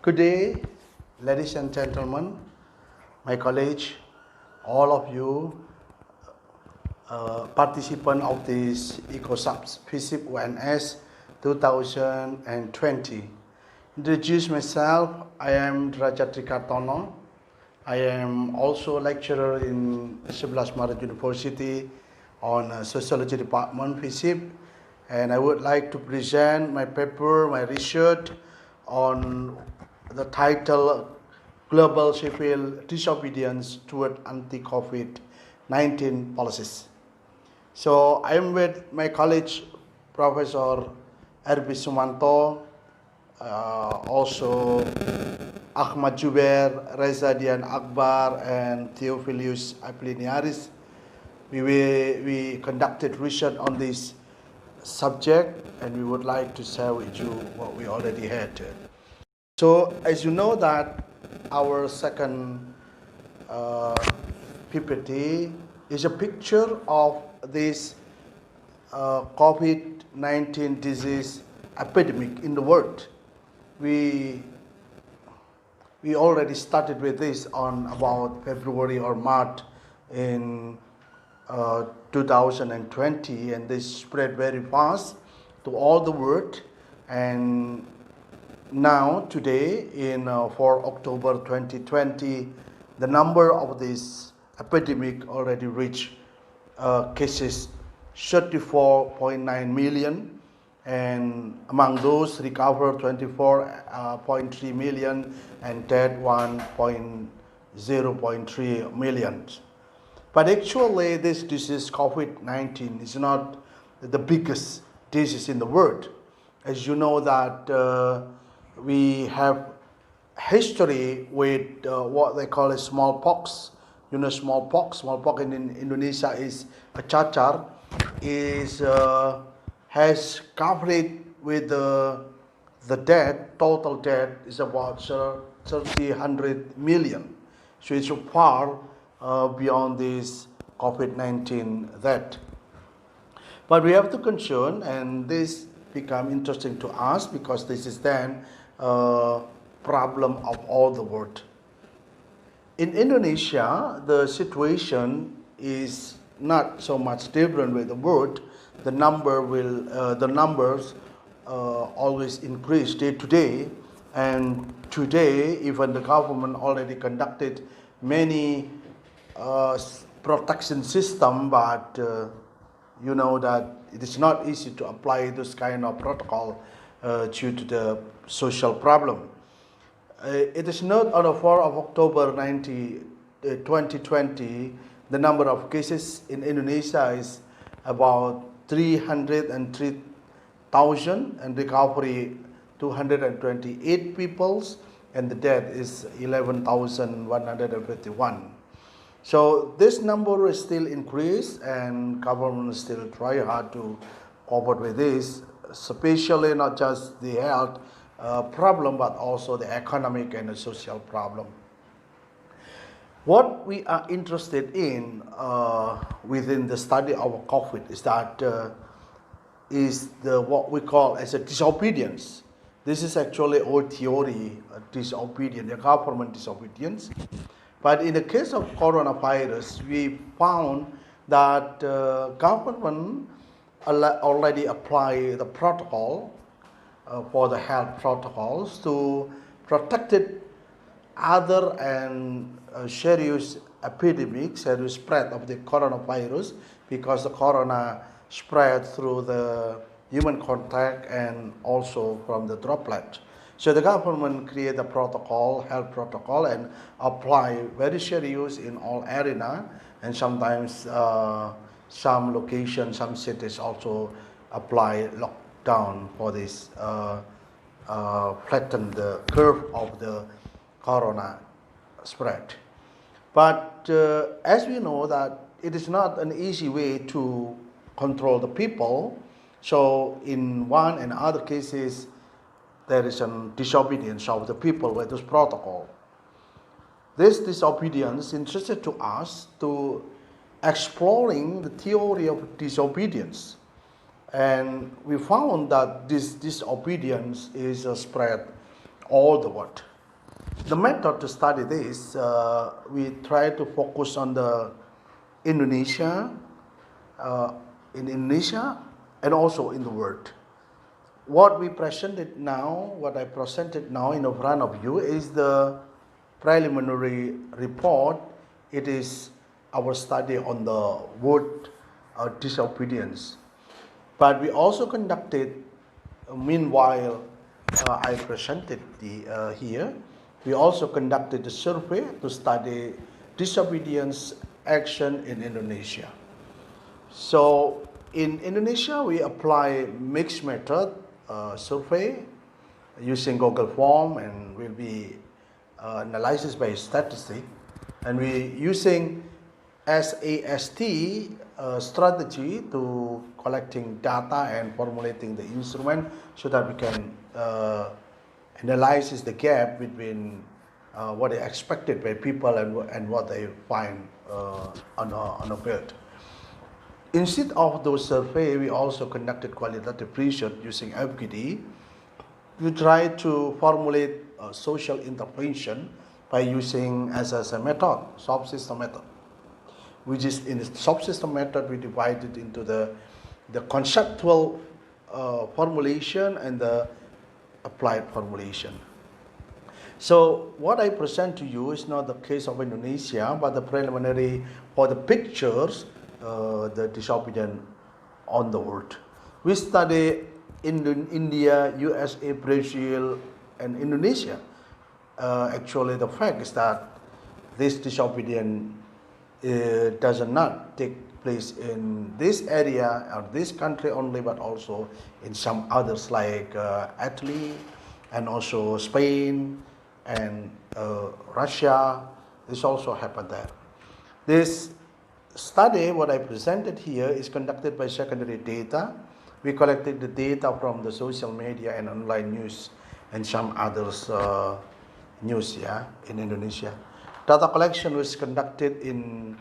Good day, ladies and gentlemen, my colleagues, all of you participants of this EcoSubs Physics ONS 2020. Introduce myself, I am Drajat Kartono. I am also a lecturer in 11 Maret University on Sociology Department Physics, and I would like to present my paper, my research on the title Global Civil Disobedience Toward Anti-COVID-19 Policies. So I am with my colleague, Professor R.B. Sumanto, also Ahmad Jubair, Reza Dian Akbar, and Theophilus Apolinaris. We conducted research on this subject, and we would like to share with you what we already had. So, as you know that our second PPT is a picture of this COVID-19 disease epidemic in the world. We already started with this on about February or March in 2020, and this spread very fast to all the world. And now, today, for October 2020, the number of this epidemic already reached cases 34.9 million, and among those recovered 24.3 million and dead 1.0.3 million. But actually, this disease, COVID-19, is not the biggest disease in the world. As you know that we have history with what they call a smallpox. You know smallpox. Smallpox in Indonesia is a cacar. Has covered with the death. Total death is about 300 million. So it's far beyond this COVID-19 death. But we have to concern, and this become interesting to us because this is then problem of all the world. In Indonesia, the situation is not so much different with the world. The numbers always increase day to day, and today even the government already conducted many protection system, but you know that it is not easy to apply this kind of protocol due to the social problem. It is not on the 4th of October 2020, the number of cases in Indonesia is about 303,000 and recovery 228 people, and the death is 11,151. So this number is still increased, and government still try hard to cope with this, especially not just the health problem, but also the economic and the social problem. What we are interested in within the study of COVID is that what we call as a disobedience. This is actually old theory, disobedience, the government disobedience. But in the case of coronavirus, we found that government already apply the protocol for the health protocols to protect other and serious epidemic, serious spread of the coronavirus, because the corona spread through the human contact and also from the droplet. So the government create a protocol, health protocol, and apply very serious in all arena, and sometimes some locations, some cities also apply lockdown for this, flatten the curve of the corona spread. But as we know that it is not an easy way to control the people, so in one and other cases, there is a disobedience of the people with this protocol. This disobedience interested to us to exploring the theory of disobedience. And we found that this disobedience is spread all the world. The method to study this, we try to focus on the Indonesia, uh, in Indonesia, and also in the world. What we presented now, what I presented now in front of you is the preliminary report. It is our study on the word disobedience. But we also conducted, meanwhile, I presented here, we also conducted a survey to study disobedience action in Indonesia. So in Indonesia, we apply mixed method survey using Google form, and will be analysis by statistic, and we using SAST strategy to collecting data and formulating the instrument so that we can analyze the gap between what is expected by people and what they find on a field. Instead of those survey, we also conducted qualitative research using FGD. We try to formulate social intervention by using SSM method, subsystem method, which is in the subsystem method we divided into the conceptual formulation and the applied formulation. So what I present to you is not the case of Indonesia, but the preliminary for the pictures, the disobedient on the world. We study India, USA, Brazil, and Indonesia. Actually, the fact is that this disobedience does not take place in this area or this country only, but also in some others like Italy and also Spain and Russia. This also happened there. This study, what I presented here, is conducted by secondary data. We collected the data from the social media and online news and some others news in Indonesia. Data collection was conducted in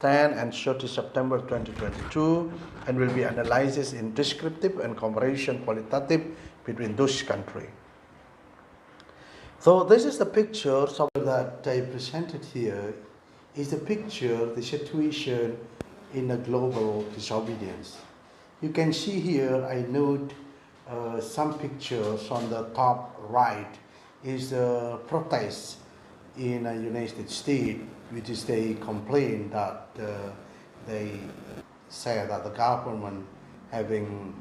10 and 30 September 2022 and will be analyzed in descriptive and comparison qualitative between those countries. So this is the picture that I presented here. Is the picture, the situation in a global disobedience. You can see here, I note some pictures on the top right is a protest in the United States, which is they complain that they say that the government having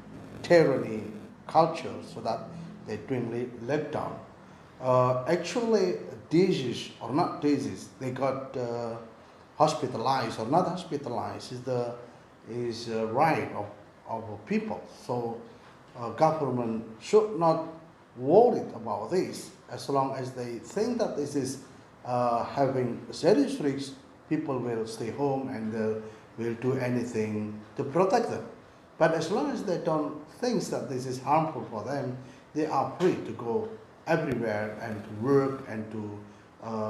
tyranny culture, so that they're doing lockdown. Actually, disease or not disease, they got hospitalized or not hospitalized is the right of people. So government should not worry about this as long as they think that this is having serious risks. People will stay home and will do anything to protect them. But as long as they don't think that this is harmful for them, they are free to go everywhere and to work and to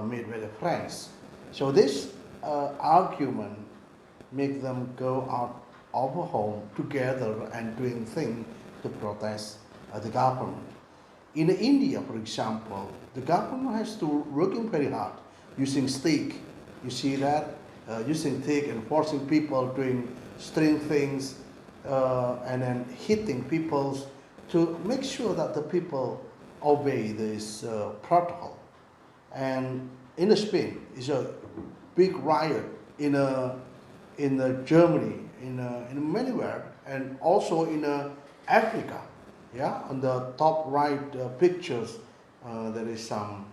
meet with their friends. So this argument make them go out of home together and doing things to protest the government. In India, for example, the government has to working very hard using stick. You see that using stick and forcing people doing strange things and then hitting people to make sure that the people obey this protocol. And in Spain, it's a big riot in Germany, in manywhere, and also in Africa. Yeah, on the top right pictures, there is some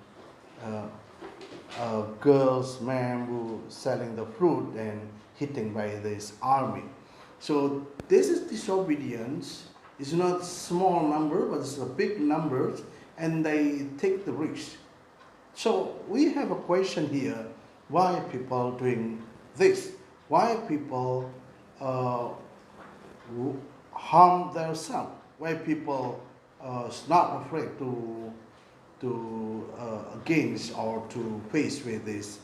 girls, men who selling the fruit and hitting by this army. So this is disobedience. It's not small number, but it's a big numbers, and they take the risk. So we have a question here: why people doing this? Why people harm themselves? Why people not afraid to against or to face with this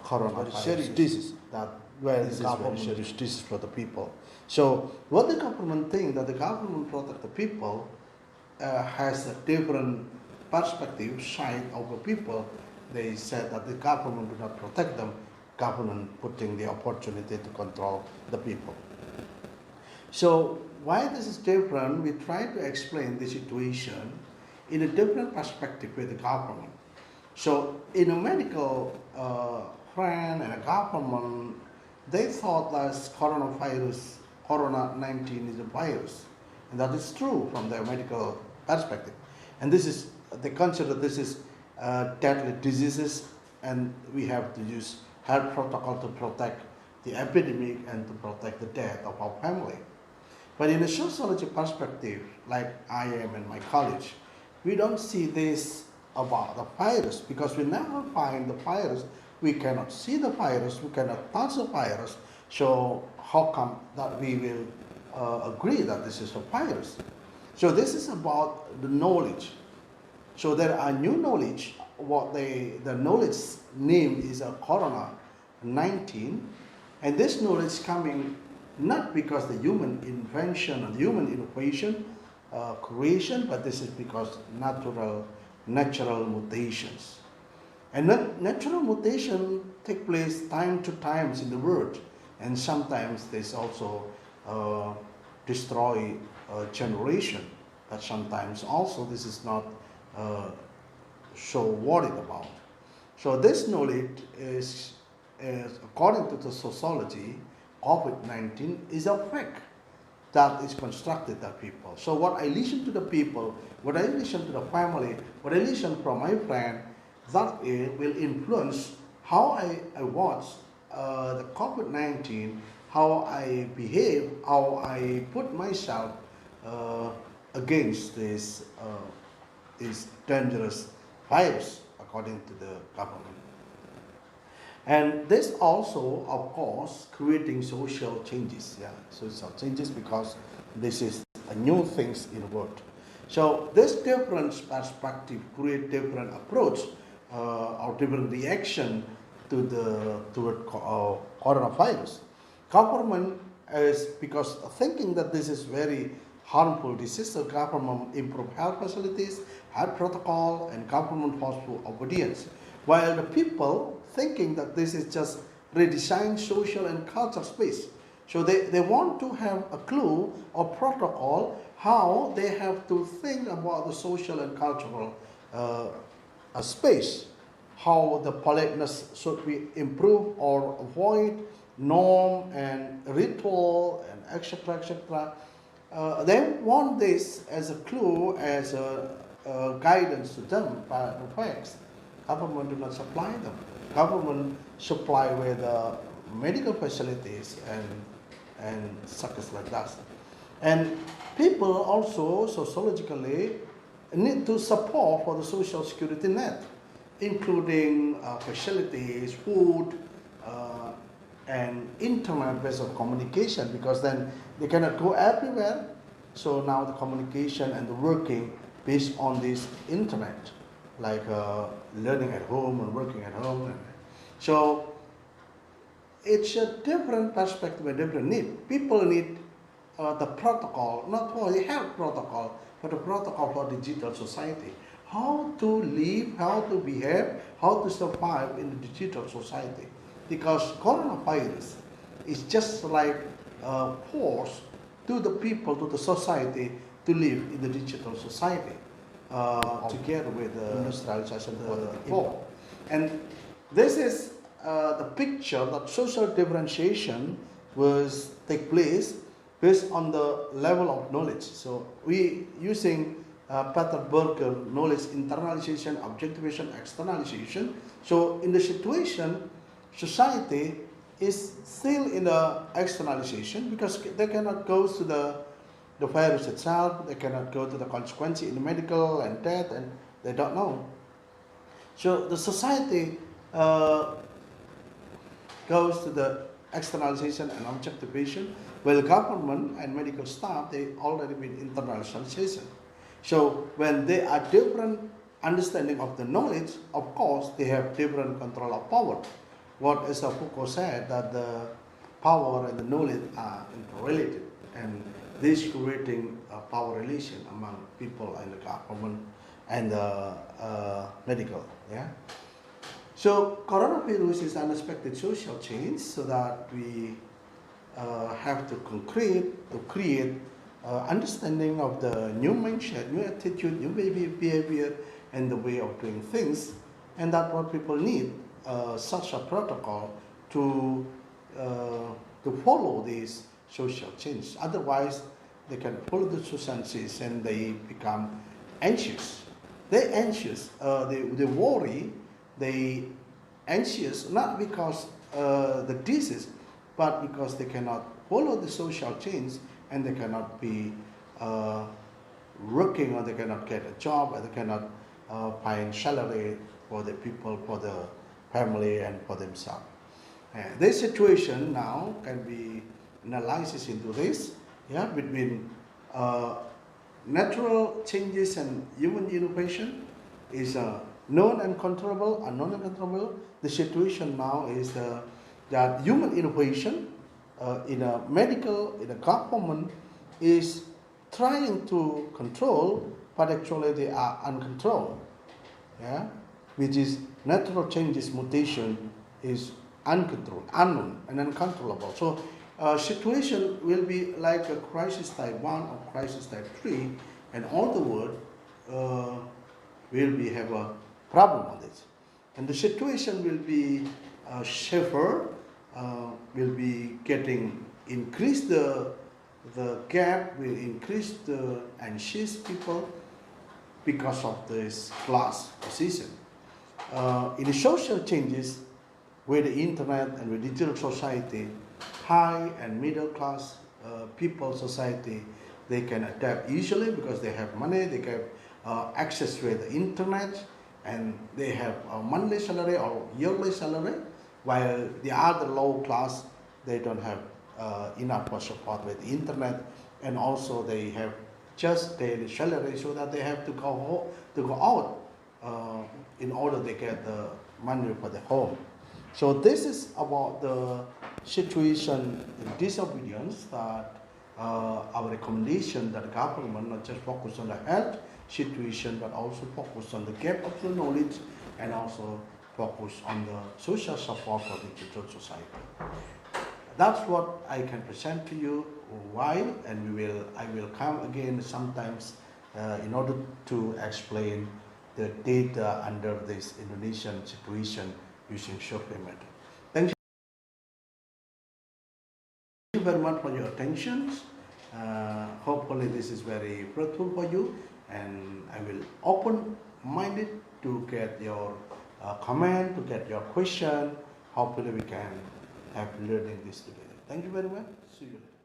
coronavirus serious disease that where the government serious disease for the people. So what the government think that the government protect the people has a different perspective side of the people, they said that the government do not protect them, government putting the opportunity to control the people. So why this is different, we try to explain the situation in a different perspective with the government. So in a medical friend and a government, they thought that coronavirus, Corona-19 is a virus. And that is true from their medical perspective. And this is, they consider this is deadly diseases, and we have to use health protocol to protect the epidemic and to protect the death of our family. But in a sociology perspective, like I am and my college, we don't see this about the virus because we never find the virus. We cannot see the virus, we cannot touch the virus. So how come that we will agree that this is a virus? So this is about the knowledge. So there are new knowledge. What the knowledge name is a Corona-19, and this knowledge coming not because the human invention and human innovation, creation, but this is because natural mutations. And natural mutation take place time to times in the world, and sometimes there's also destroy generation, but sometimes also this is not so worried about. So this knowledge is according to the sociology, COVID-19 is a fact that is constructed by people. So what I listen to the people, what I listen to the family, what I listen from my friend, that will influence how I watch the COVID-19, how I behave, how I put myself against this dangerous virus according to the government. And this also, of course, creating social changes. Social changes because this is a new things in the world. So this different perspective create different approach or different reaction toward coronavirus. Government is because thinking that this is very harmful disease, so government improve health facilities, health protocol, and government forceful obedience. While the people thinking that this is just redesign social and cultural space. So they want to have a clue or protocol how they have to think about the social and cultural space, how the politeness should be improved or avoid, norm and ritual and etc. etc. They want this as a clue, as a guidance to them, but in fact, government do not supply them. Government supply with medical facilities and such like that. And people also sociologically need to support for the social security net, including facilities, food, and internet-based communication, because then they cannot go everywhere. So now the communication and the working based on this internet, like learning at home and working at home. So it's a different perspective, a different need. People need the protocol, not for the health protocol, but the protocol for digital society. How to live, how to behave, how to survive in the digital society. Because coronavirus is just like a force to the people, to the society, to live in the digital society. Together with the industrialization for the people. And this is the picture that social differentiation was take place based on the level of knowledge. So we using Peter Berger knowledge internalization, objectivation, externalization. So in the situation, society is still in the externalization because they cannot go to the virus itself, they cannot go to the consequence in the medical and death, and they don't know. So the society goes to the externalization and objectivation, while government and medical staff, they already been internalization. So when they are different understanding of the knowledge, of course, they have different control of power. What as Foucault said, that the power and the knowledge are interrelated, and this creating a power relation among people and the government and medical. Yeah. So coronavirus is unexpected social change, so that we have to create understanding of the new mindset, new attitude, new behavior, and the way of doing things, and that's what people need, such a protocol to follow this social change. Otherwise, they can follow the social change and they become anxious. They anxious. They worry. They anxious not because the disease, but because they cannot follow the social change and they cannot be working, or they cannot get a job, or they cannot find salary for the people, for the family, and for themselves. This situation now can be analyzed into this, yeah, between natural changes and human innovation is known and controllable, unknown and controllable. The situation now is that human innovation in a medical, in a government, is trying to control, but actually they are uncontrolled. Yeah, which is natural changes, mutation is uncontrolled, unknown, and uncontrollable. So situation will be like a crisis type 1 or crisis type 3, and all the world will be have a problem on this. And the situation will be safer, will be getting increase the gap, will increase the anxious people because of this class position. In the social changes, with the internet and with digital society, high and middle class people society, they can adapt easily because they have money, they have access to the internet, and they have a monthly salary or yearly salary, while the other low class, they don't have enough for support with the internet, and also they have just daily salary, so that they have to go out in order to get the money for the home. So this is about the situation in disobedience, that our recommendation that the government not just focus on the health situation, but also focus on the gap of the knowledge, and also focus on the social support for the digital society. That's what I can present to you while, and I will come again sometimes in order to explain the data under this Indonesian situation using survey method. Thank you very much for your attention. Hopefully this is very fruitful for you, and I will open-minded to get your comment, to get your question. Hopefully we can have learning this together. Thank you very much. See you later.